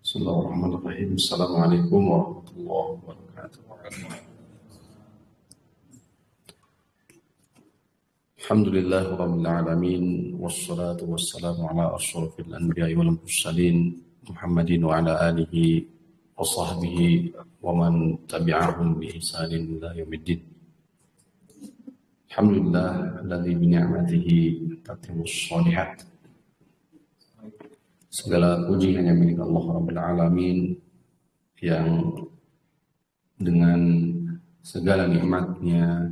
Bismillahirrahmanirrahim. Assalamualaikum warahmatullahi wabarakatuh. Alhamdulillahirabbil alamin wassalatu wassalamu ala asyrofil anbiya'i wal mursalin Muhammadin wa ala alihi wa sahbihi wa man tabi'ahum bi ihsanin ila yaumiddin. Alhamdulillah alladzi bi ni'matihi tatimmus shalihat. Segala puji hanya milik Allah Rabbil Alamin yang dengan segala nikmatnya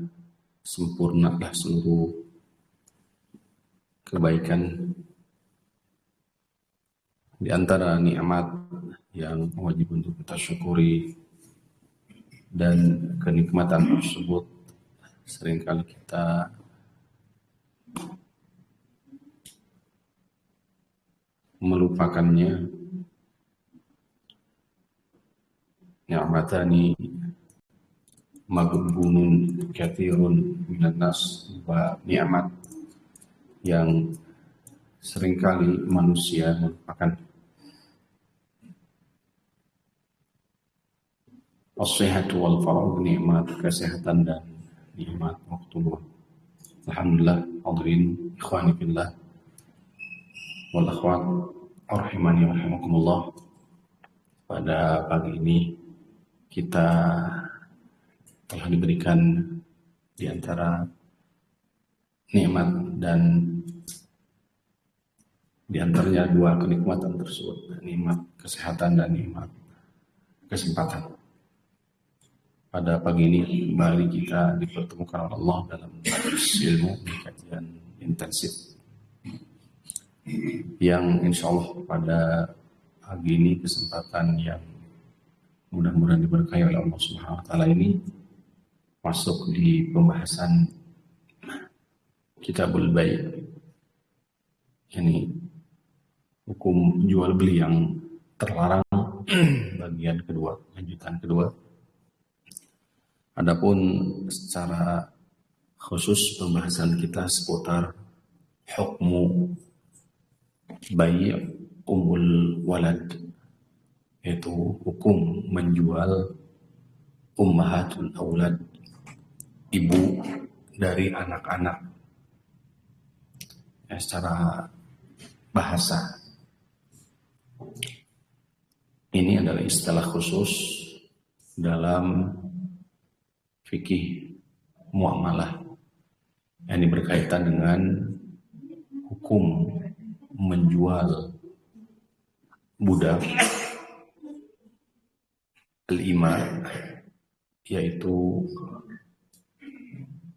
sempurnalah seluruh kebaikan. Di antara nikmat yang wajib untuk kita syukuri dan kenikmatan tersebut seringkali kita melupakannya. Ni'matani maghbunun katsirun minan nas, wa ni'mat yang seringkali manusia melupakan. As-sihhatu wal faragh, nikmat kesehatan dan nikmat waktu luang. Alhamdulillah, hadirin ikhwani fillah wal akhwat rahimani wa rahimakumullah. Pada pagi ini kita telah diberikan di antara nikmat dan di antaranya dua kenikmatan tersebut, nikmat kesehatan dan nikmat kesempatan. Pada pagi ini kembali kita dipertemukan oleh Allah dalam majelis ilmu di kajian intensif yang insya Allah pada pagi ini kesempatan yang mudah-mudahan diberkahi oleh Allah Subhanahu wa Ta'ala ini masuk di pembahasan Kitabul Bai', ini hukum jual beli yang terlarang bagian kedua, lanjutan kedua. Adapun secara khusus pembahasan kita seputar hukmu bai' umul walad, yaitu hukum menjual ummahatul aulad, ibu dari anak-anak. Ya, secara bahasa ini adalah istilah khusus dalam fikih muamalah yang berkaitan dengan hukum menjual budak al-ima, yaitu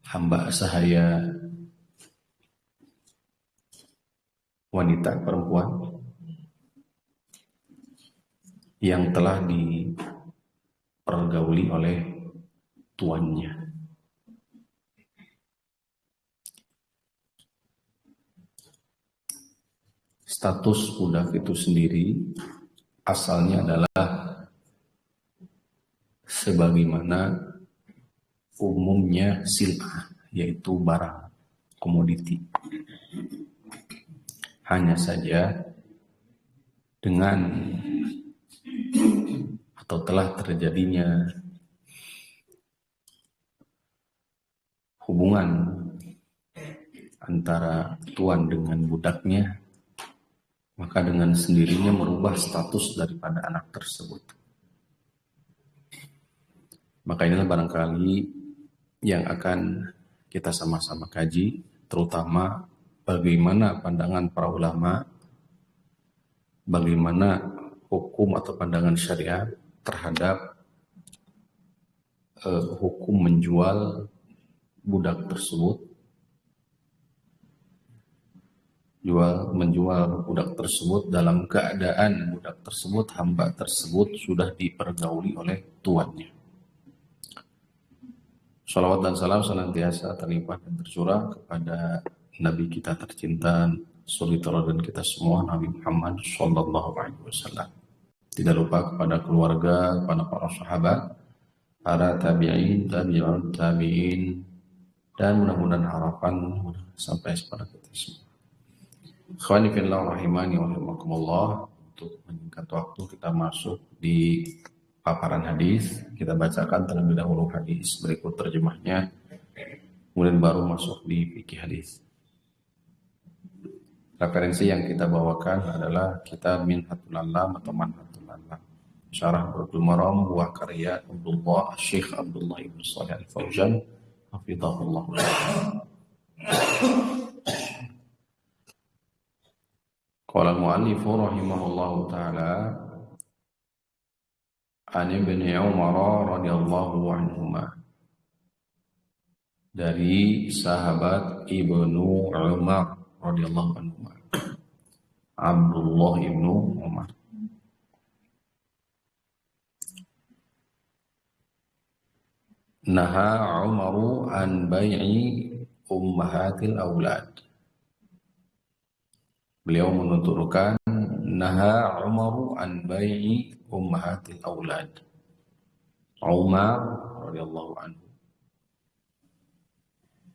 hamba sahaya wanita perempuan yang telah dipergauli oleh tuannya. Status budak itu sendiri asalnya adalah sebagaimana umumnya sil'ah, yaitu barang, komoditi. Hanya saja dengan atau telah terjadinya hubungan antara tuan dengan budaknya, maka dengan sendirinya merubah status daripada anak tersebut. Maka inilah barangkali yang akan kita sama-sama kaji, terutama bagaimana pandangan para ulama, bagaimana hukum atau pandangan syariat terhadap hukum menjual budak tersebut, menjual budak tersebut dalam keadaan budak tersebut, hamba tersebut sudah dipergauli oleh tuannya. Shalawat dan salam senantiasa terlimpah dan tercurah kepada Nabi kita tercinta, suri teladan kita semua, Nabi Muhammad Sallallahu Alaihi Wasallam. Tidak lupa kepada keluarga, kepada para sahabat, para tabi'in, tabi'in, dan mudah-mudahan harapan sampai kepada kita semua. Ikhwani fillah rahimani wa rahimakumullah. untuk menyingkat waktu kita masuk di paparan hadis. Kita bacakan terlebih dahulu hadis berikut terjemahnya, kemudian baru masuk di fikih hadis. Referensi yang kita bawakan adalah kitab Minhatul Alam atau Manhatul Alam, Syarah Bulughul Maram, buah karya Syekh Abdullah ibn Shalih Al-Fauzan, hafizahullah. Qala al-mu'allif rahimahullahu taala an Ibnu Umar radhiyallahu anhuma, dari sahabat Ibnu Umar radhiyallahu anhuma, Abdullah ibnu Umar. Naha Umaru an bai'i ummahatil aulad. Beliau menuturkan naha Umaru an bai'i ummahatil aulad. Umar radhiyallahu anhu,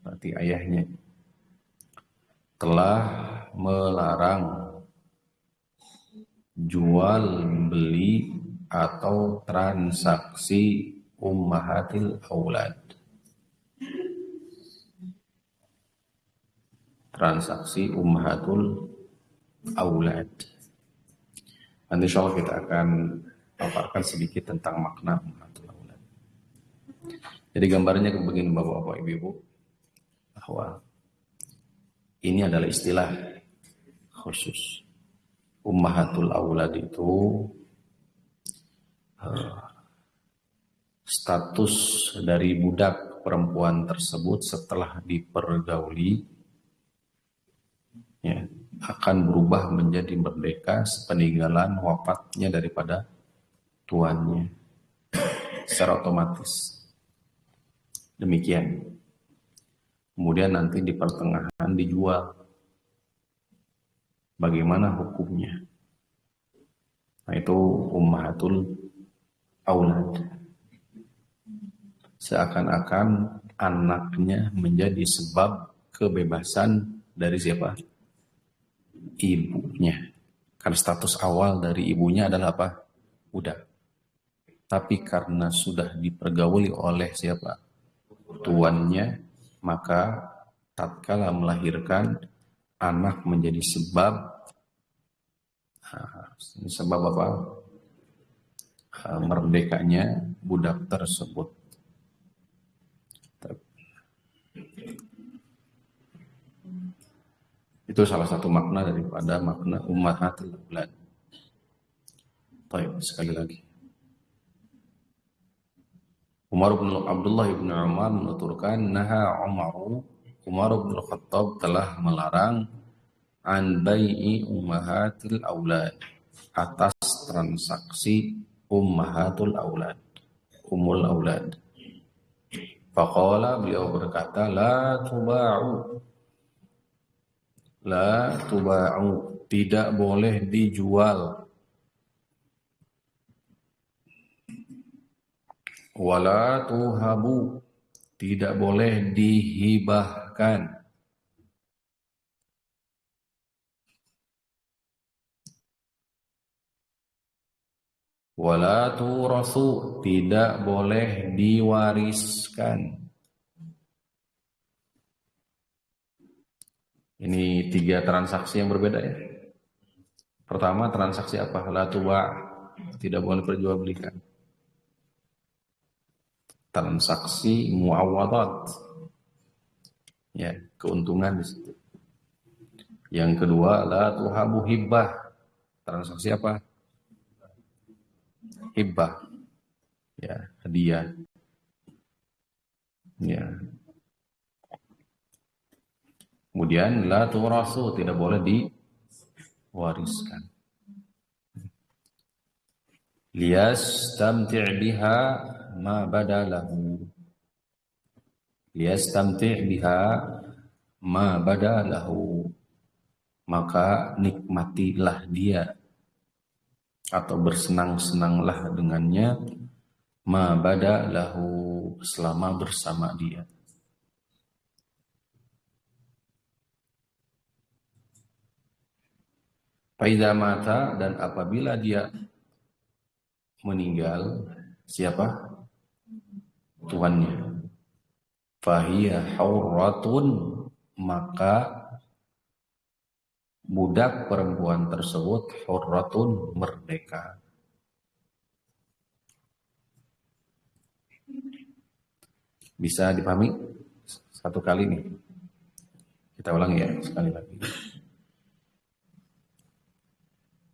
berarti ayahnya, telah melarang jual beli atau transaksi ummahatil aulad. Transaksi ummahatul aulad. Nanti insyaallah kita akan paparkan sedikit tentang makna ummahatul aulad. Jadi gambarnya begini Bapak-bapak, Ibu-ibu, bahwa ini adalah istilah khusus. Ummahatul aulad itu status dari budak perempuan tersebut setelah dipergauli, ya, akan berubah menjadi merdeka sepeninggalan wafatnya daripada tuannya secara otomatis. Demikian. Kemudian nanti di pertengahan dijual. Bagaimana hukumnya? Nah, itu ummahatul aulad. Seakan-akan anaknya menjadi sebab kebebasan dari siapa? Ibunya. Karena status awal dari ibunya adalah apa? Budak. Tapi karena sudah dipergauli oleh siapa? Tuannya, maka tatkala melahirkan, anak menjadi sebab apa? Merdekanya budak tersebut. Itu salah satu makna daripada makna ummahatul aulad. Baik, sekali lagi. Abdullah ibn Umar menuturkan naha Umar bin Khattab telah melarang an bai'i ummahatil aulad, atas transaksi ummahatul aulad, umul aulad. Faqala, beliau berkata, la tuba'u, tidak boleh dijual. Wala tuhabu, tidak boleh dihibahkan. Wala turasu, tidak boleh diwariskan. Ini 3 transaksi yang berbeda ya. Pertama, transaksi apa? La tuba', tidak boleh perjualbelikan. Transaksi muawadat, ya, keuntungan di situ. Yang kedua, la tuhabu hibbah, transaksi apa? Hibbah, ya, hadiah, ya. Kemudian la turasu, tidak boleh diwariskan. Liyastamti' biha ma badalahu. Liyastamti' biha ma badalahu, maka nikmatilah dia atau bersenang-senanglah dengannya, ma badalahu, selama bersama dia. Faidza mata, dan apabila dia meninggal, siapa? Tuannya. Fahiya hurratun, maka budak perempuan tersebut hurratun, merdeka. Bisa dipahami? Satu kali nih. Kita ulangi ya sekali lagi.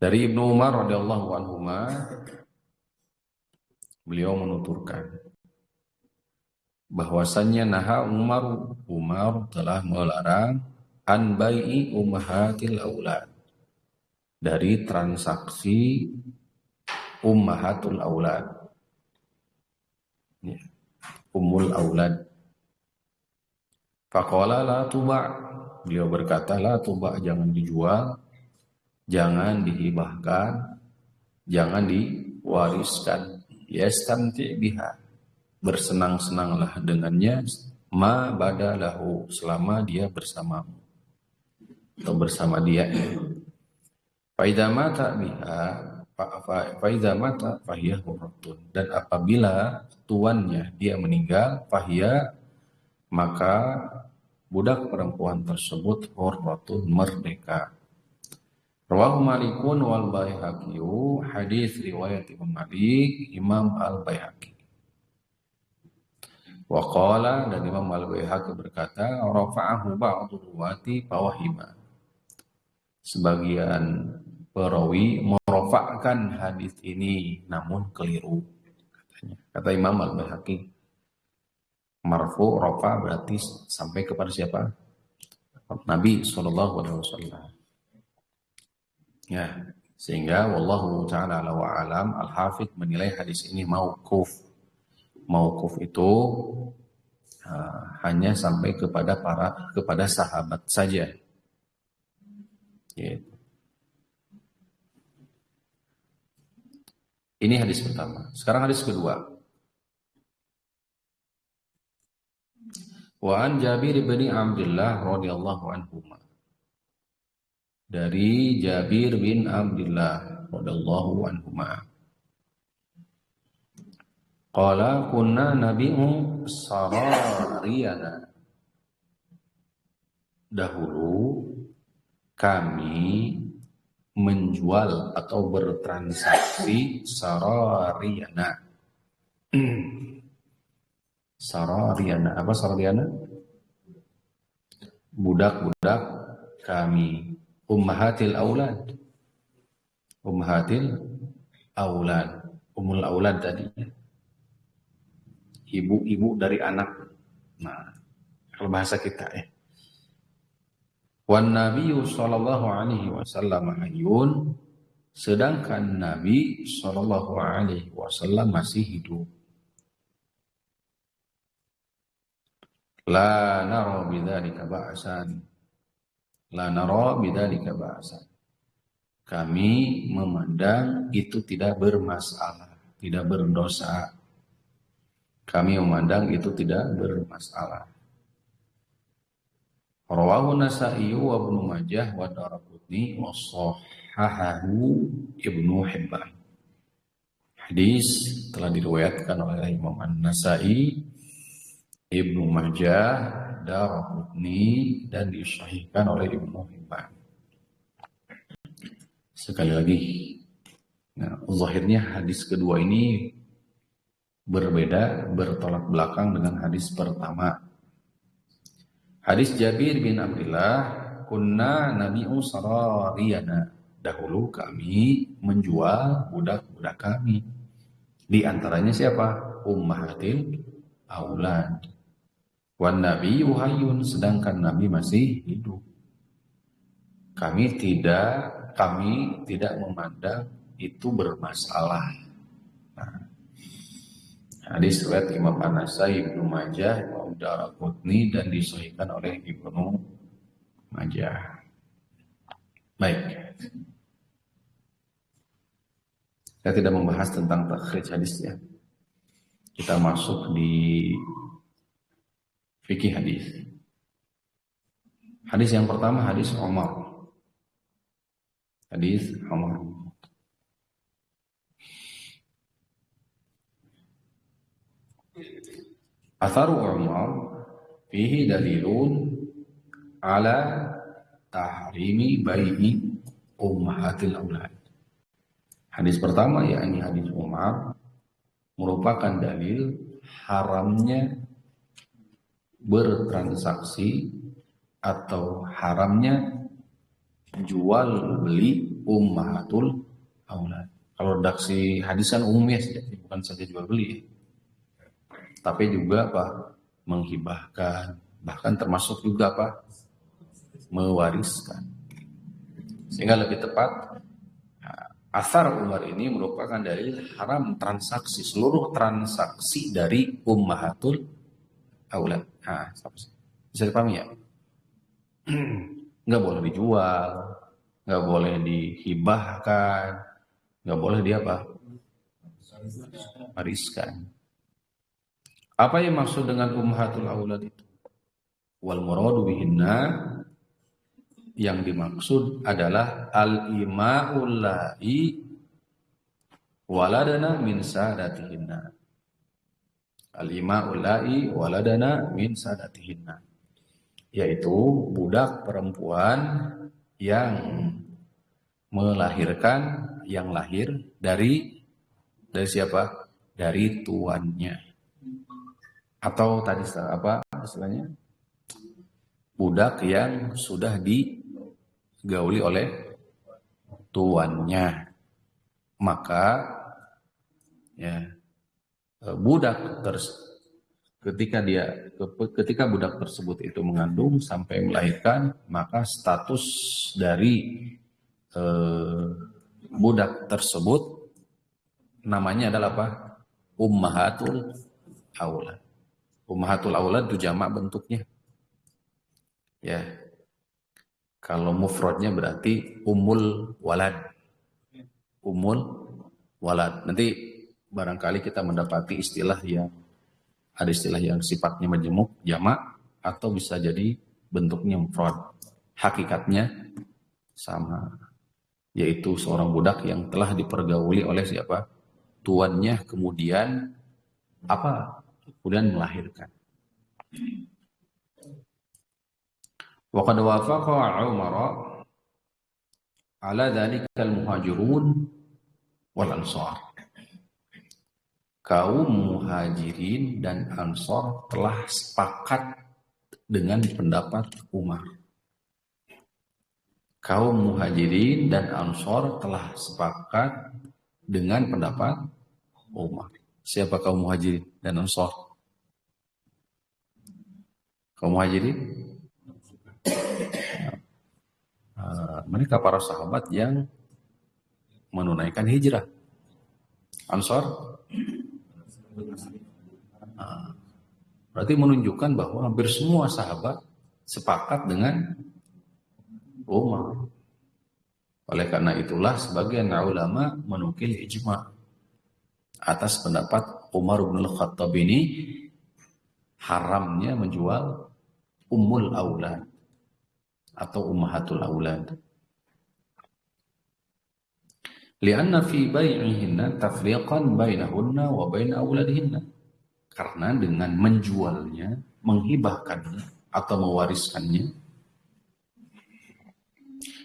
Dari Ibnu Umar radhiyallahu anhuma, beliau menuturkan bahwasannya Umar telah melarang an bai'i ummahatil aulad, dari transaksi ummahatul aulad, ya, ummul aulad. Faqala la tuba', beliau berkata la tuba', jangan dijual, jangan dihibahkan, jangan diwariskan. Yastamti' biha, bersenang-senanglah dengannya, ma badalahu, selama dia bersamamu atau bersama dia. Faidza mata biha, faidza mata fahiya hurratun, dan apabila tuannya dia meninggal, fahiya, maka budak perempuan tersebut hurratun, merdeka. Rawahu Malikun wal Baihaqi, hadis riwayat Imam Malik, Imam Al-Baihaqi. Wa qala, dan Imam Al-Baihaqi berkata, rafa'ahu ba'du ruwati fawahima, sebagian perawi merofakkan hadis ini namun keliru, katanya. Kata Imam Al-Baihaqi, marfu rafa berarti sampai kepada siapa? Nabi SAW. Ya, sehingga wallahu ta'ala ala wa alam, Al-Hafidh menilai hadis ini mauquf. Mauquf itu hanya sampai kepada sahabat saja. Gitu. Ini hadis pertama. Sekarang hadis kedua. Wa an Jabir bin Abdullah radhiyallahu anhuma, dari Jabir bin Abdullah radhiyallahu anhuma, qala kunna nabi'u sarariyana, dahulu kami menjual atau bertransaksi sarariyana. Sarariyana, apa sarariyana? Budak-budak kami. Ummahatil aulad. Ummahatil aulad. Ummul aulad tadinya. Ibu-ibu dari anak. Nah, kalau bahasa kita ya. Wan Nabiyyu sallallahu alaihi wasallam hayyun, sedangkan Nabi sallallahu alaihi wasallam masih hidup. La nara bidzalika ba'san. La nara bidzalika ba'san. Kami memandang itu tidak bermasalah, tidak berdosa. Kami memandang itu tidak bermasalah. Rawahu Nasa'i wa Ibnu Majah wa Daraqutni wa shahhahahu Ibnu Hibban. Hadis telah diriwayatkan oleh Imam An-Nasa'i, Ibnu Majah, Daraqutni, dan disahihkan oleh Ibnu Hibban. Sekali lagi, nah, zahirnya hadis kedua ini berbeda, bertolak belakang dengan hadis pertama. Hadis Jabir bin Abdullah, kunna nabi'u sarariyana, dahulu kami menjual budak-budak kami. Di antaranya siapa? Ummahatil aulad. Wan nabiyyu hayyun, sedangkan Nabi masih hidup. Kami tidak memandang itu bermasalah. Nah, hadis riwayat Imam An-Nasai, Ibnu Majah, Imam Daraqutni, dan disahihkan oleh Ibnu Majah. Baik. Saya tidak membahas tentang takhrij hadisnya. Kita masuk di fikih hadis. Hadis yang pertama hadis Umar. Hadis Umar. Atharu Umar fihi dalilun ala tahrimi bai'i ummahatil aulad. Hadis pertama yakni hadis Umar merupakan dalil haramnya bertransaksi atau haramnya jual beli ummahatul aulad. Kalau redaksi hadis kan umum ya, bukan saja jual beli, tapi juga apa? Menghibahkan, bahkan termasuk juga apa? Mewariskan. Sehingga lebih tepat, asar Umar ini merupakan dalil haram transaksi, seluruh transaksi dari ummahatul aulad. Nah, bisa dipahami ya? Nggak boleh dijual, nggak boleh dihibahkan, nggak boleh wariskan. Apa yang maksud dengan ummahatul aulad itu? Wal muradu bihinna, yang dimaksud adalah al-ima'ul la'i waladana min sadatihinna. Al-ima'ul la'i waladana min sadatihinna, yaitu budak perempuan yang melahirkan, yang lahir dari siapa? Dari tuannya. Atau tadi apa istilahnya? Budak yang sudah digauli oleh tuannya. Maka ya budak ketika budak tersebut itu mengandung sampai melahirkan, maka status dari budak tersebut namanya adalah apa? Ummahatul aulad. Ummahatul aulad itu jamak bentuknya. Ya. Kalau mufradnya berarti ummul walad. Ummul walad. Nanti barangkali kita mendapati ada istilah yang sifatnya majemuk, jamak, atau bisa jadi bentuknya mufrad. Hakikatnya sama, yaitu seorang budak yang telah dipergauli oleh siapa? Tuannya, kemudian apa? Kemudian melahirkan. Wa qad wafaqa Umar ala dzalikal muhajirun wal ansar. Kaum muhajirin dan ansar telah sepakat dengan pendapat Umar. Kaum muhajirin dan ansar telah sepakat dengan pendapat Umar. Siapa kaum muhajirin dan ansar? Kaum muhajirin? Mereka para sahabat yang menunaikan hijrah. Ansar? Berarti menunjukkan bahwa hampir semua sahabat sepakat dengan Umar. Oleh karena itulah sebagian ulama menukil ijma atas pendapat Umar bin Khattab ini haramnya menjual ummul aulad atau ummahatul aulad. Lianna fi bai'ihinna tafriqan bainahunna wa bain auladihinna. Karena dengan menjualnya, menghibahkannya atau mewariskannya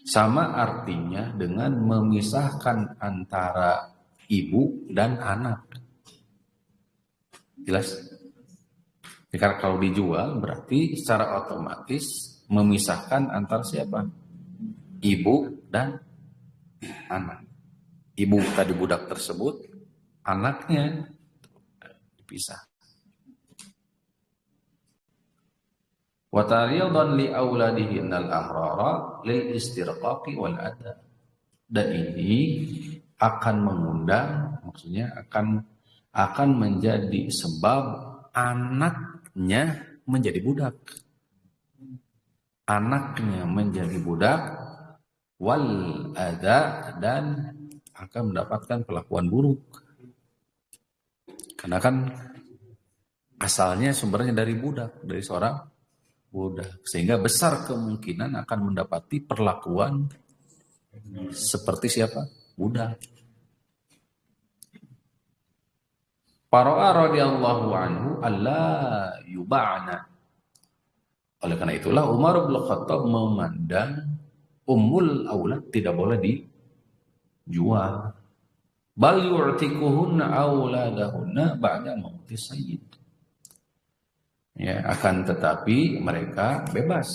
sama artinya dengan memisahkan antara ibu dan anak. Jelas? Karena kalau dijual berarti secara otomatis memisahkan antara siapa? Ibu dan anak. Ibu tadi budak tersebut, anaknya dipisah. Wa tariyadan li auladihinnal ahrara lil istirqaqi wal adha. Dan ini akan mengundang, maksudnya akan menjadi sebab anaknya menjadi budak. Anaknya menjadi budak wal adha, dan akan mendapatkan perlakuan buruk. Karena kan asalnya sumbernya dari budak, dari seorang budak, sehingga besar kemungkinan akan mendapati perlakuan Seperti siapa? Budak. Fara'a radhiyallahu anhu alla yuba'na. Oleh karena itulah Umar bin Khattab memandang ummul aulad tidak boleh dijual. Bal yu'tikuhunna auladahunna ba'da mauti sayyid. Ya, akan tetapi mereka bebas.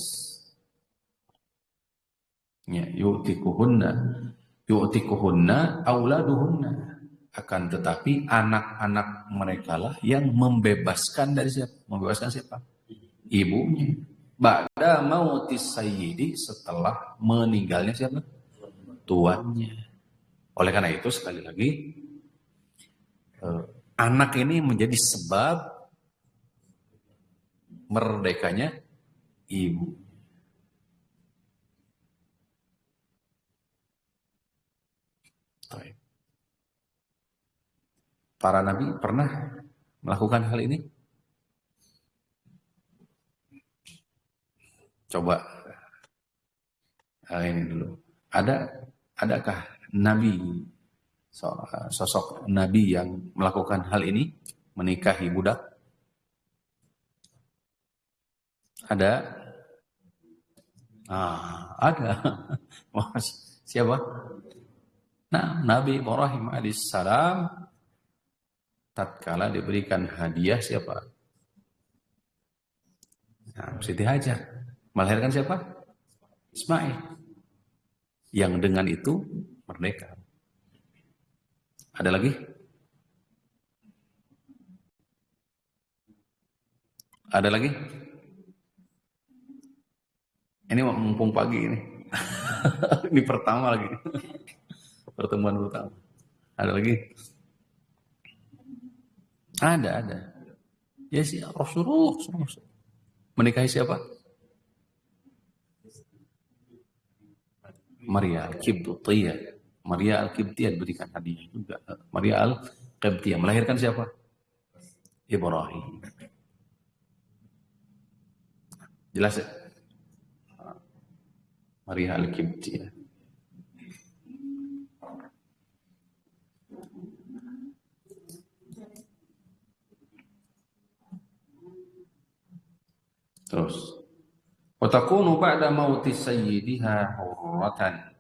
Ya, yu'tikuhunna auladuhunna. Akan tetapi anak-anak mereka lah yang membebaskan dari siapa? Membebaskan siapa? Ibunya. Ba'da mauti sayyidi, setelah meninggalnya siapa? Tuannya. Oleh karena itu sekali lagi anak ini menjadi sebab merdekanya ibu. Para nabi pernah melakukan hal ini? Coba ini dulu. Adakah nabi, sosok nabi yang melakukan hal ini, menikahi budak? Ada? Ada. Siapa? Nah, Nabi Ibrahim alaihissalam tatkala diberikan hadiah siapa? Nah, Siti Hajar melahirkan siapa? Ismail. Yang dengan itu merdeka. Ada lagi? Ada lagi? Ini mumpung pagi ini. Ini pertama lagi. Pertemuan pertama. Ada lagi? Ada. Ya sih, Rasulullah. Menikahi siapa? Maria Al-Qibtiyah. Maria Al-Qibtiyah diberikan hadiah juga. Maria Al-Qibtiyah melahirkan siapa? Ibrahim. Jelas ya? Maria Al-Qibtiyah. Terus wa takunu ba'da mauti sayyidiha hurratan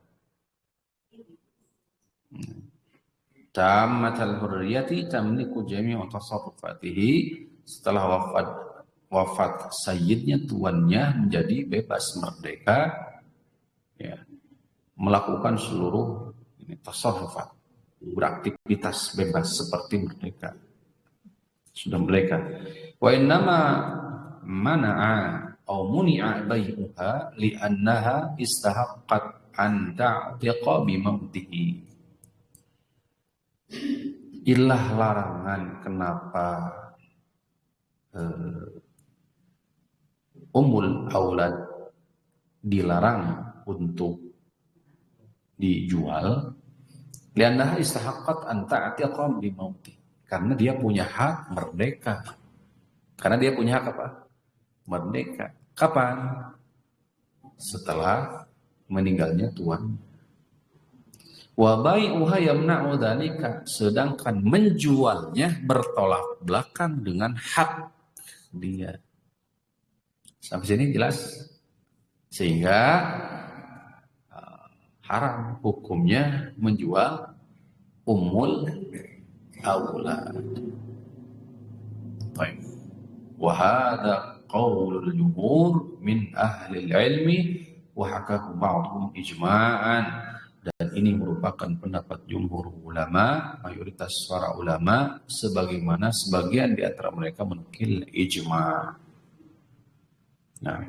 tammatal hurriyati tamliku jami'u tasarrufatihi. Setelah wafat sayyidnya, tuannya menjadi bebas merdeka, ya, melakukan seluruh ini tasarrufat, beraktivitas bebas seperti merdeka, sudah merdeka. Wa innama mana'a aw muni'a bai'uha li'annaha istahaqqat an ta'tiqa bi mautihi. Ilah larangan kenapa ummul aulad dilarang untuk dijual, li'annaha istahaqqat an ta'tiqa bi mautihi, karena dia punya hak merdeka. Karena dia punya hak apa? Merdeka. Kapan? Setelah meninggalnya tuan. Wa bai'uha yamna'u dzalika, sedangkan menjualnya bertolak belakang dengan hak dia. Sampai sini jelas? Sehingga haram hukumnya menjual ummul aulad. Baik. Wa hadza qaulul jumhur min ahli ilmi wa hakahu ba'dhum ijma'an, dan ini merupakan pendapat jumhur ulama, mayoritas para ulama, sebagaimana sebagian di antara mereka menukil ijma'. Nah,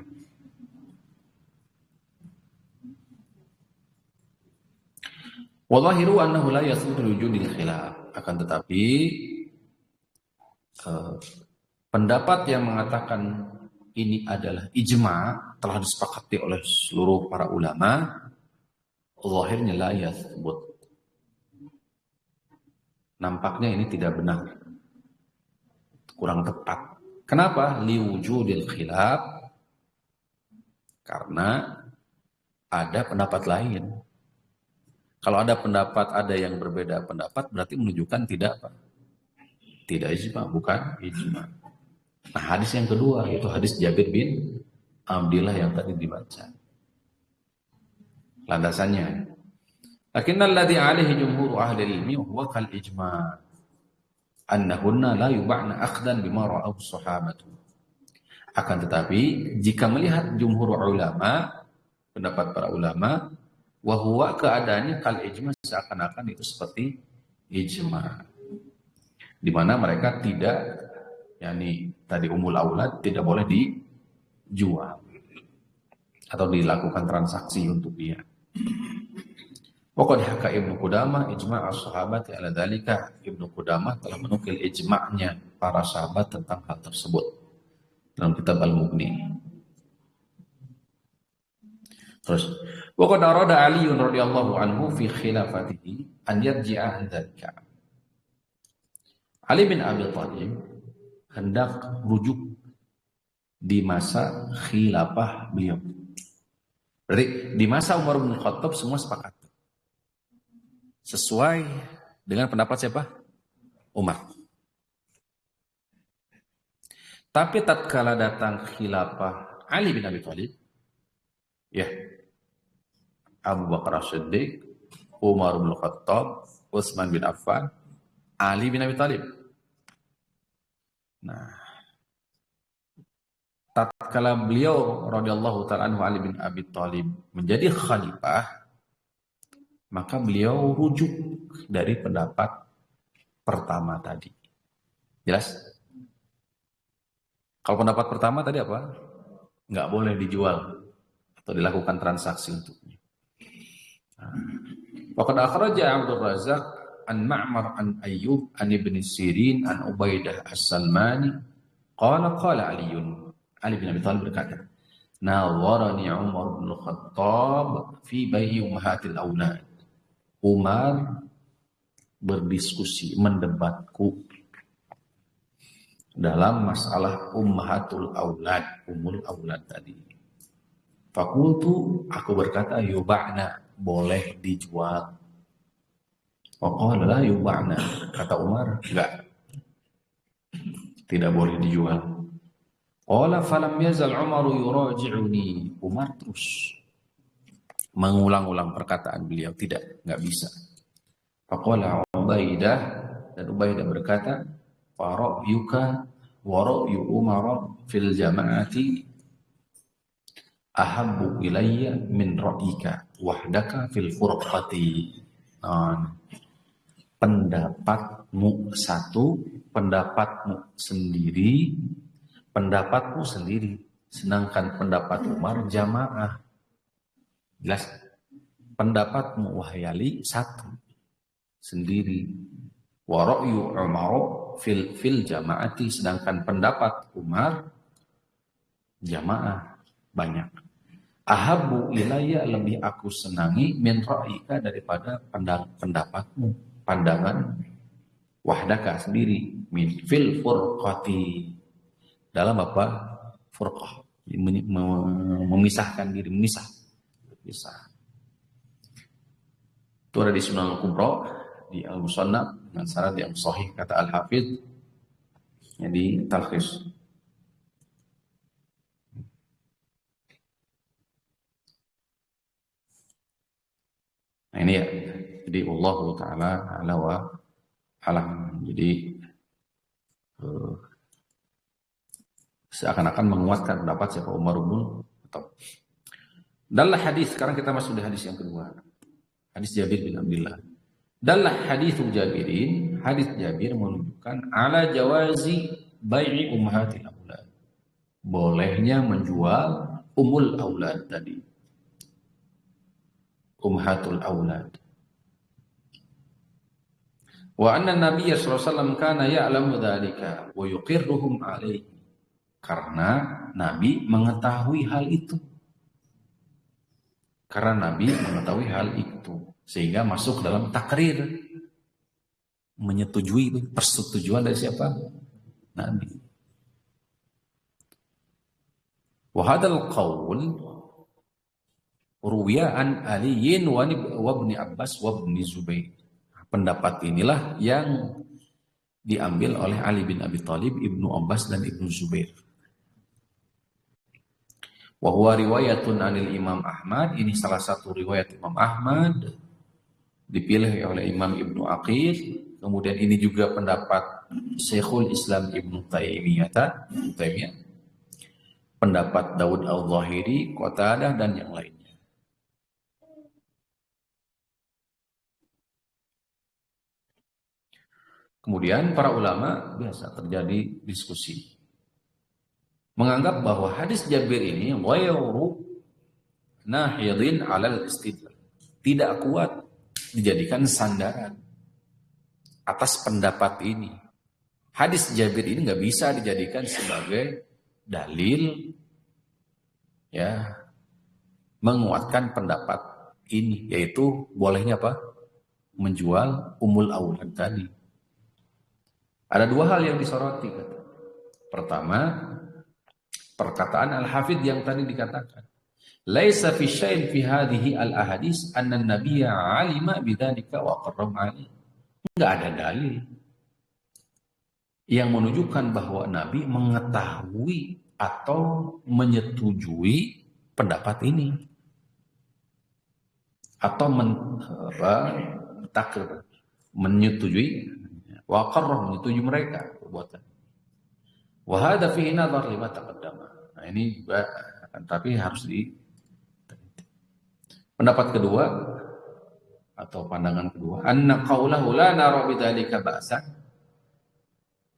wallahiru annahu la yasbutu wujudil khilaf, akan tetapi pendapat yang mengatakan ini adalah ijma, telah disepakati oleh seluruh para ulama, zahirnya la yathbut. Nampaknya ini tidak benar, kurang tepat. Kenapa? Liwujudil khilaf, karena ada pendapat lain. Kalau ada pendapat, ada yang berbeda pendapat, berarti menunjukkan tidak apa? Tidak ijma, bukan ijma. Nah, hadis yang kedua yaitu hadis Jabir bin Abdillah yang tadi dibaca. Landasannya, lakinnal ladzi alaihi jumhur ahli ilmi huwa kal ijma' annahunna la yub'na akhdan bima ra'ahu sahabatu. Akan tetapi jika melihat jumhur ulama, pendapat para ulama, wa huwa keadaannya kal ijma' seakan-akan itu seperti ijma'. Di mana mereka tidak, yakni tadi umul aulad tidak boleh dijual atau dilakukan transaksi untuk dia. Waqad haka Ibnu Qudamah ijma' as-sahabati ala dzalika. Ibnu Qudamah telah menukil ijma'nya para sahabat tentang hal tersebut dalam kitab Al-Mughni. Terus, waqad arada Ali radhiyallahu anhu fi khilafatihi an yarji'a an dzalika. Ali bin Abi Thalib hendak rujuk di masa khilafah beliau. Berarti di masa Umar bin Khattab semua sepakat. Sesuai dengan pendapat siapa? Umar. Tapi tatkala datang khilafah Ali bin Abi Thalib, ya, Abu Bakar As-Siddiq, Umar bin Khattab, Utsman bin Affan, Ali bin Abi Thalib. Nah, tatkala beliau radhiyallahu ta'ala anhu Ali bin Abi Thalib menjadi khalifah, maka beliau rujuk dari pendapat pertama tadi. Jelas? Kalau pendapat pertama tadi apa? Nggak boleh dijual atau dilakukan transaksi untuknya. Waqad akhraja Abdul Razzaq an Ma'mar an Ayyub an Ibn Sirin an Ubaidah As-Salmani qala Ali bin Abi Thalib berkata, nawarani Umar bin Khattab fi bai'i ummahatil aulad. Umar berdiskusi, mendebatku dalam masalah ummahatul aulad, umul aulad tadi. Fakultu, aku berkata, yuba'na, boleh dijual. Waqala la yuba'na, kata Umar, enggak, tidak boleh dijual. Qala falam yazal Umaru yuraji'uni. Umar terus mengulang-ulang perkataan beliau, enggak bisa. Faqala Ubaidah, dan Ubaidah berkata, fa ra'yuka wa ra'yu Umar fil jama'ati ahabbu ilayya min ra'yika wahdaka fil furqati. Pendapatmu satu, pendapatmu sendiri, sedangkan pendapat Umar jamaah. Jelas? Pendapatmu wahai Ali satu, sendiri. Wa ra'yu Umar fil jama'ati, sedangkan pendapat Umar jamaah, banyak. Ahabbu ilayya, lebih aku senangi, min ra'yika, daripada pendapatmu, pandangan, wahdaka sendiri, min fil furqati, dalam apa? Furqah, memisahkan diri, memisah. Itu ada di Sunan Al-Kubra, di Al-Musannaf dengan syarat yang sahih, kata Al-Hafidz, jadi talkhis. Nah ini ya, jadi Allah Ta'ala ala wa alam. Jadi seakan-akan menguatkan pendapat siapa Umar bin Khattab. Dalam hadis, sekarang kita masuk di hadis yang kedua. Hadis Jabir bin Abdillah. Dalam hadis Jabirin, hadis Jabir menunjukkan ala jawazi bai'i ummahatil aulad. Bolehnya menjual umul aulad tadi. Ummahatul aulad. Wa anna Nabiy sallallahu alaihi wasallam kana ya'lamu dzalika wa yuqirruhum alaihi. Karena Nabi mengetahui hal itu. Sehingga masuk dalam takrir, menyetujui, persetujuan dari siapa? Nabi. Wa hadzal qaul, Ruwiya an Aliyin wa ibni Abbas wa ibni Zubair. Pendapat inilah yang diambil oleh Ali bin Abi Thalib, Ibnu Abbas dan Ibnu Zubair. Wa huwa riwayatun anil Imam Ahmad, ini salah satu riwayat Imam Ahmad, dipilih oleh Imam Ibnu Aqil. Kemudian ini juga pendapat Syekhul Islam Ibnu Taimiyah, pendapat Daud Al-Zahiri, Qatadah dan yang lainnya. Kemudian para ulama biasa terjadi diskusi, menganggap bahwa hadis Jabir ini ghairu nahidin 'alal istidlal, tidak kuat dijadikan sandaran atas pendapat ini. Hadis Jabir ini nggak bisa dijadikan sebagai dalil ya menguatkan pendapat ini, yaitu bolehnya apa? Menjual umul aulad tadi. Ada dua hal yang disoroti. Pertama, perkataan Al-Hafidh yang tadi dikatakan, laisa fi syai'in fi hadhihi al-ahadits anna an-nabiyya 'alima bidzalika wa qarrama 'alaihi. Enggak ada dalil yang menunjukkan bahwa Nabi mengetahui atau menyetujui pendapat ini atau menyetujui wa qarrah, menyetujui mereka perbuatan. Wa hadza fihi nadhar lima taqaddama. Nah, ini juga tapi harus pendapat kedua atau pandangan kedua, anna qaulahu la nara bidzalika ba'san.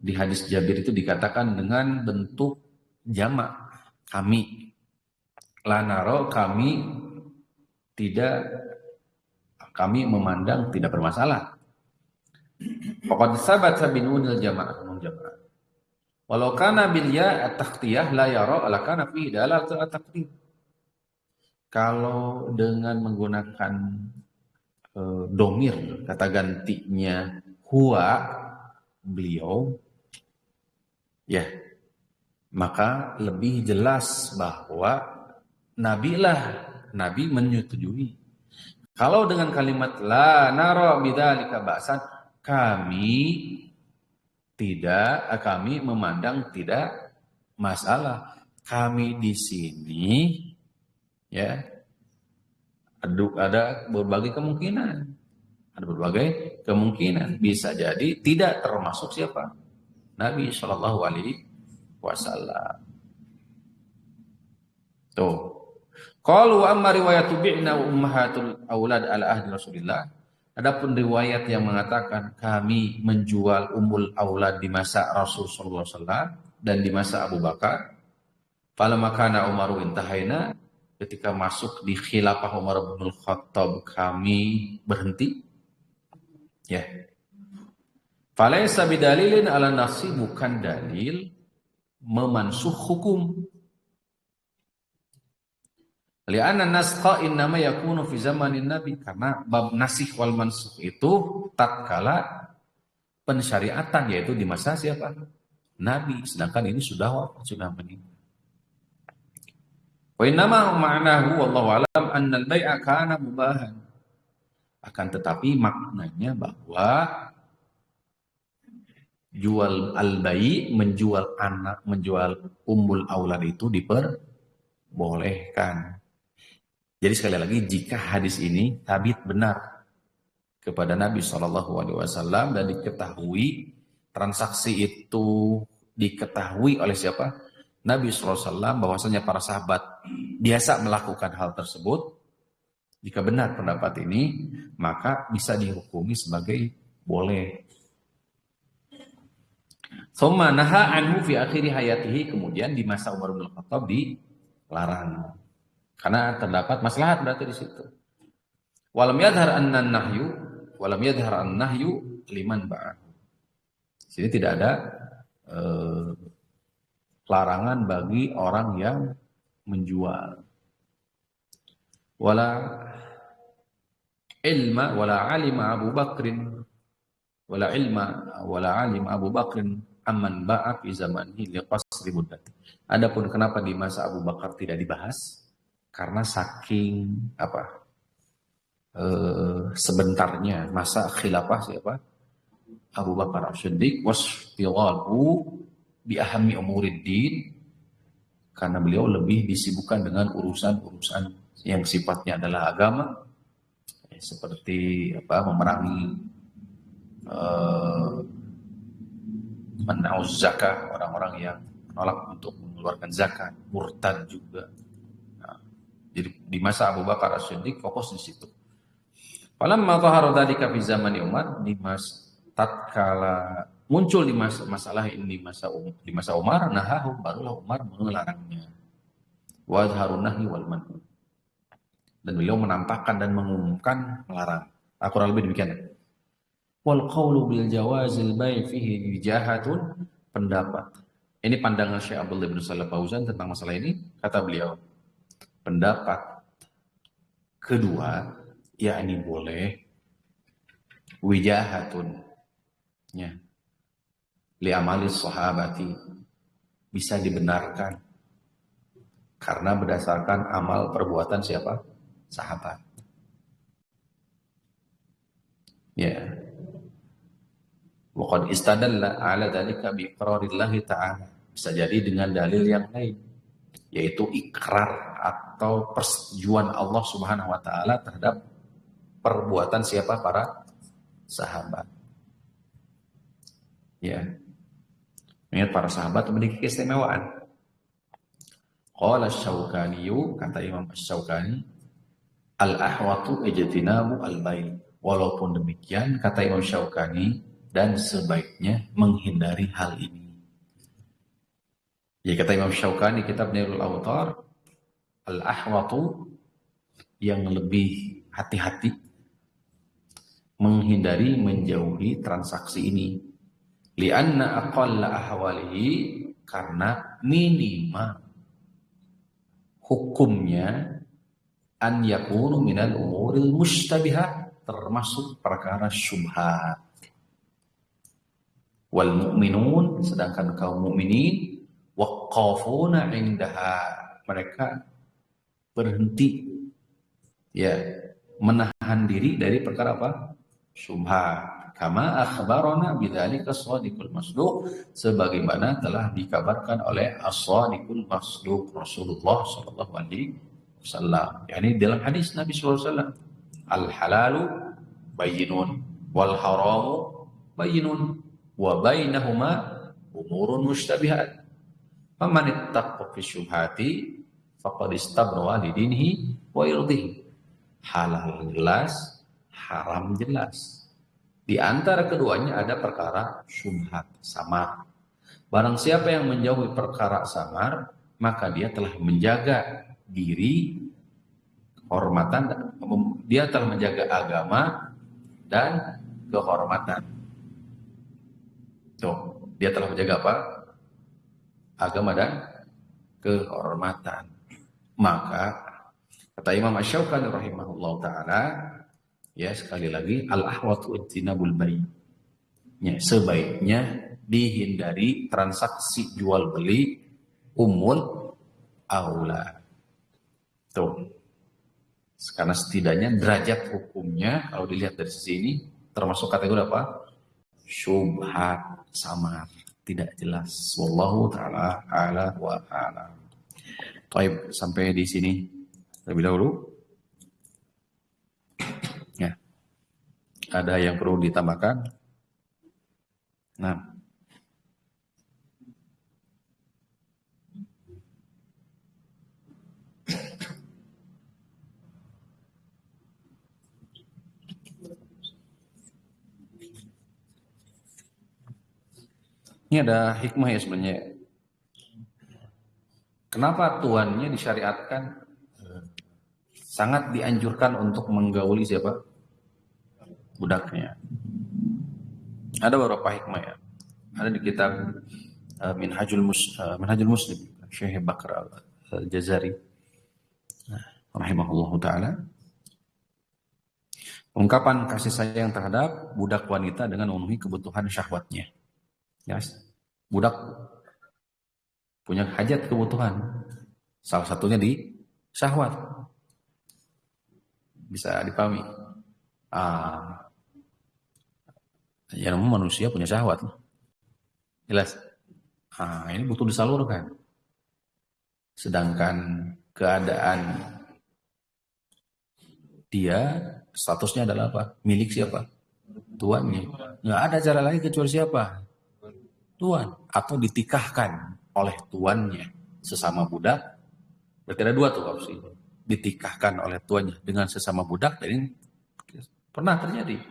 Di hadis Jabir itu dikatakan dengan bentuk jamak, kami. La nara, kami memandang tidak bermasalah. Faqad sabata bin unil jama'ah. Walau kana bil ya at-taqtiyah la yara la kana fi dalalatul at-taqdim. Kalau dengan menggunakan domir, kata gantinya huwa, beliau, ya, maka lebih jelas bahwa Nabi menyetujui. Kalau dengan kalimat la nara bidzalika ba'san, kami memandang tidak masalah. Kami di sini ya ada berbagai kemungkinan. Ada berbagai kemungkinan. Bisa jadi tidak termasuk siapa? Nabi Shallallahu Alaihi Wasallam. Tuh. Qalu amma riwayatu bi'na wa ummahatul aulad ala ahdi Rasulillah. Adapun riwayat yang mengatakan kami menjual ummul aulad di masa Rasul sallallahu alaihi wasallam dan di masa Abu Bakar. Falamma kana Umaru intahaina, ketika masuk di khilafah Umar bin Khattab kami berhenti. Ya. Falaysa bidalilin ala nafsi, bukan dalil memansuh hukum. Li'anna naskha innama yakunu fi zamanin Nabi, karena bab nasikh wal mansukh itu tatkala pensyariatan, yaitu di masa siapa? Nabi, sedangkan ini sudah wafat, sudah meninggal. Wa innama ma'nahu wallahu alam anna al-bai'a kana mubahan. Akan tetapi maknanya bahwa jual al-bai', menjual anak, menjual ummul aulad itu diperbolehkan. Jadi sekali lagi, jika hadis ini sabit benar kepada Nabi SAW dan diketahui, transaksi itu diketahui oleh siapa? Nabi SAW, bahwasanya para sahabat biasa melakukan hal tersebut. Jika benar pendapat ini, maka bisa dihukumi sebagai boleh. Tsumma naha anhu fi akhiri hayatihi, kemudian di masa Umar bin Khattab dilarang. Karena terdapat maslahat berarti di situ. Walam yadhar an-nahyu liman ba'ah. Sini tidak ada larangan bagi orang yang menjual. Wala alima Abu Bakrin amman ba'a fi zamanihi liqasri muddati. Adapun kenapa di masa Abu Bakar tidak dibahas? karena saking sebentarnya masa khilafah siapa? Abu Bakar As-Siddiq wasfirahu bi ahammi umuriddin, karena beliau lebih disibukkan dengan urusan-urusan yang sifatnya adalah agama, seperti memerangi menauz zakat, orang-orang yang menolak untuk mengeluarkan zakat, murtad juga. Nah, jadi di masa Abu Bakar As-Siddiq fokus di situ. Falamma dhahara dzalika fi zamani Umar, tatkala muncul di masalah ini di masa Umar, nahahu, barulah Umar melarangnya. Wa adharun nahi wal man'u. Dan beliau menampakkan dan mengumumkan melarang. Kurang lebih demikian. Wal qawlu bil jawazil bai' fihi wijahatun, pendapat. Ini pandangan Syekh Abdullah bin Shalih Fauzan tentang masalah ini. Kata beliau, pendapat kedua, yakni boleh wijahatun, ya, li amalis sahabati, bisa dibenarkan karena berdasarkan amal perbuatan siapa? Sahabat. Ya. Wa qad istadalla ala dzalika bi iqrarillahi ta'ala. Bisa jadi dengan dalil yang lain, yaitu ikrar atau persetujuan Allah Subhanahu wa taala terhadap perbuatan siapa? Para sahabat. Ya. Ingat, para sahabat memiliki keistimewaan. Qala Asy-Syaukani, kata Imam Asy-Syaukani, al-ahwatu ijtinabu al-bail. Walaupun demikian, kata Imam Syaukani, dan sebaiknya menghindari hal ini. Ya, kata Imam Syaukani, kitab Nailul Awtar, al-ahwatu, yang lebih hati-hati, menghindari, menjauhi transaksi ini. Lianna aqalla ahwalihi, karena minimal hukumnya an yakunu minal umuril mushtabihat, termasuk perkara syubhat. Wal mu'minun, sedangkan kaum mukminin waqafuna indaha, mereka berhenti, ya, menahan diri dari perkara apa? Syubhat. Kama akhbarana bidzalika as-shadiqul masduq, sebagaimana telah dikabarkan oleh as-shadiqul masduq Rasulullah sallallahu alaihi wasallam. Yani dalam hadis Nabi sallallahu alaihi wasallam, al-halalu bayyinun wal haramu bayyinun wa bainahuma umurun mushtabihat. Faman ittaqa fi syubhati faqad istabra li dinihi wa irdihi. Halal jelas, haram jelas. Di antara keduanya ada perkara syubhat, samar. Barang siapa yang menjauhi perkara samar, maka dia telah menjaga diri, kehormatan, dia telah menjaga agama dan kehormatan. Tuh, dia telah menjaga apa? Agama dan kehormatan. Maka kata Imam Asy-Syaukani rahimahullah ta'ala, ya, sekali lagi, al-ahwatu ijtinabul bai', ya, sebaiknya dihindari transaksi jual beli umul aula. Tuh, karena setidaknya derajat hukumnya kalau dilihat dari sisi ini termasuk kategori apa? Syubhat, samar, tidak jelas. Wallahu ta'ala a'la wa a'lam. Baik, sampai di sini terlebih dahulu. Ya. Ada yang perlu ditambahkan? Nah. Ini ada hikmah ya sebenarnya. Kenapa tuannya disyariatkan sangat dianjurkan untuk menggauli siapa? Budaknya. Ada beberapa hikmah ya. Ada di kitab Minhajul Muslim, Syekh Bakr Al-Jazari rahimahullahu taala. Ungkapan kasih sayang terhadap budak wanita dengan memenuhi kebutuhan syahwatnya. Yes. Budak punya hajat kebutuhan. Salah satunya Syahwat. Bisa dipahami? Ah, ya namun manusia punya syahwat. Jelas. Ini butuh disalurkan. Sedangkan keadaan dia statusnya adalah apa? Milik siapa? Tuannya. Nggak ada cara lain kecuali siapa? Tuan. Atau ditikahkan oleh tuannya sesama budak. Berarti ada dua tuh opsi. Ditikahkan oleh tuannya dengan sesama budak. Dan ini pernah terjadi.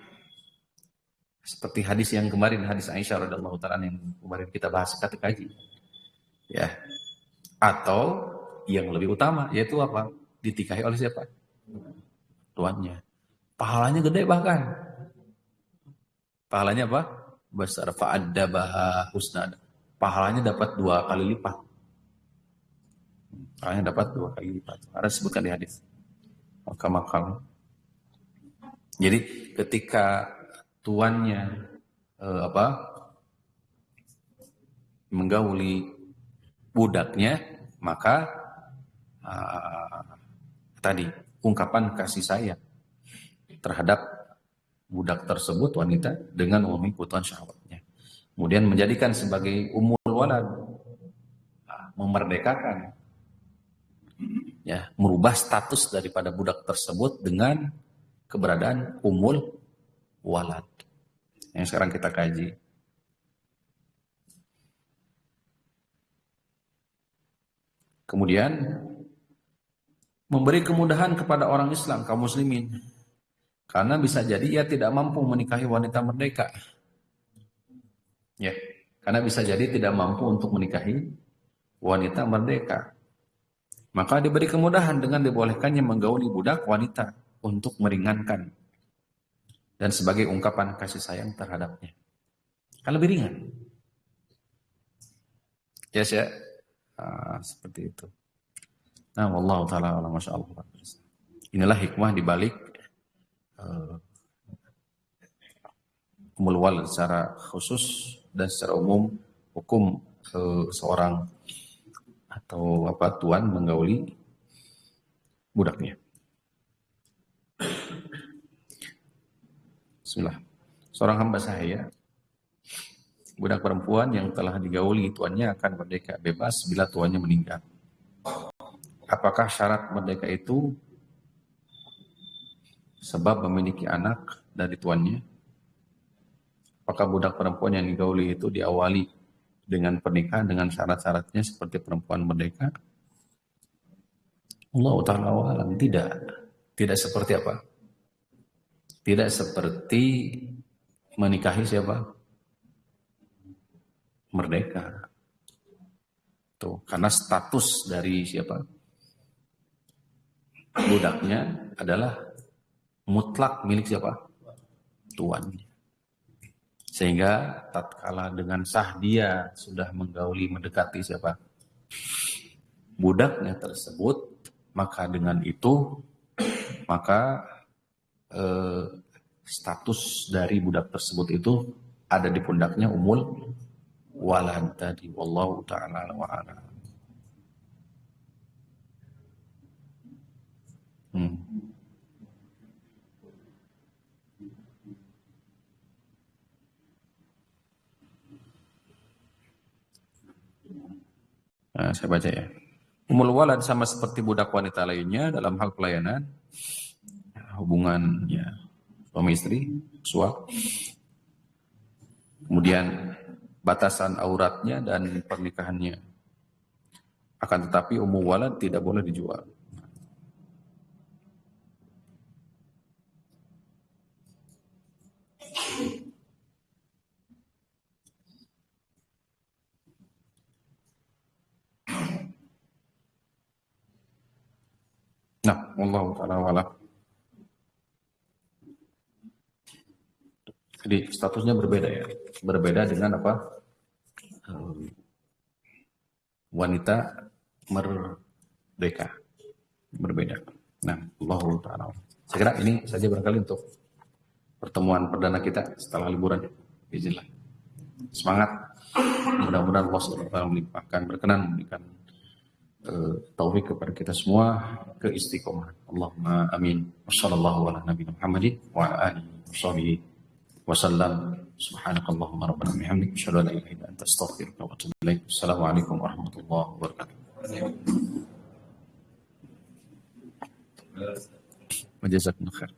Seperti hadis yang kemarin, hadis Aisyah radhiyallahu ta'ala yang kemarin kita bahas kata kaji. Ya. Atau yang lebih utama yaitu apa? Ditikahi oleh siapa? Tuannya. Pahalanya gede bahkan. Pahalanya apa? Besar. Fa'addabaha husnad. Pahalanya dapat 2 kali lipat. Pahalanya dapat 2 kali lipat. Ada disebutkan di hadis. Makam. Jadi ketika tuannya menggauli budaknya, maka tadi ungkapan kasih sayang terhadap budak tersebut wanita dengan memenuhi kebutuhan syahwatnya. Kemudian menjadikan sebagai ummul walad, memerdekakan, ya, merubah status daripada budak tersebut dengan keberadaan ummul walad. Yang sekarang kita kaji. Kemudian memberi kemudahan kepada orang Islam, kaum muslimin. Karena bisa jadi ia tidak mampu menikahi wanita merdeka. Ya, karena bisa jadi tidak mampu untuk menikahi wanita merdeka. Maka diberi kemudahan dengan dibolehkannya menggauli budak wanita untuk meringankan dan sebagai ungkapan kasih sayang terhadapnya. Kan lebih ringan. Yes, ya. Seperti itu. Nah, wallahu taala alam, masya Allah. Inilah hikmah dibalik ummul walad secara khusus dan secara umum hukum seorang atau tuan menggauli budaknya. Bismillah. Seorang hamba sahaya, budak perempuan yang telah digauli tuannya akan merdeka bebas bila tuannya meninggal. Apakah syarat merdeka itu sebab memiliki anak dari tuannya? Apakah budak perempuan yang digauli itu diawali dengan pernikahan dengan syarat-syaratnya seperti perempuan merdeka? Allah ta'ala alam, tidak. Tidak seperti apa? Tidak seperti menikahi siapa? Merdeka. Tuh, karena status dari siapa? Budaknya adalah mutlak milik siapa? Tuannya. Sehingga tatkala dengan sah dia sudah menggauli mendekati siapa? Budaknya tersebut, maka dengan itu status dari budak tersebut itu ada di pundaknya ummul walad tadi. Wallahu ta'ala wa ala. Nah, saya baca ya. Ummul walad sama seperti budak wanita lainnya dalam hal pelayanan, hubungan ya, suami istri, suap. Kemudian batasan auratnya dan pernikahannya. Akan tetapi ummul walad tidak boleh dijual. Nah, Allah ta'ala wa'ala. Jadi statusnya berbeda ya. Berbeda dengan apa? Wanita merdeka. Berbeda. Nah, Allah ta'ala. Saya kira ini saja barangkali untuk pertemuan perdana kita setelah liburan. Bismillah. Semangat. Mudah-mudahan Allah SWT melimpahkan, berkenan memberikan taufik kepada kita semua ke istiqomah. Allahumma amin. Wassallallahu ala nabiyina Muhammadin wa ala alihi washabihi wasallam. Subhanakallahumma rabbana bihamdika asyhadu an la ilaha illa anta astaghfiruka wa atubu ilaik. Assalamualaikum warahmatullahi wabarakatuh. Jazakumullah khair.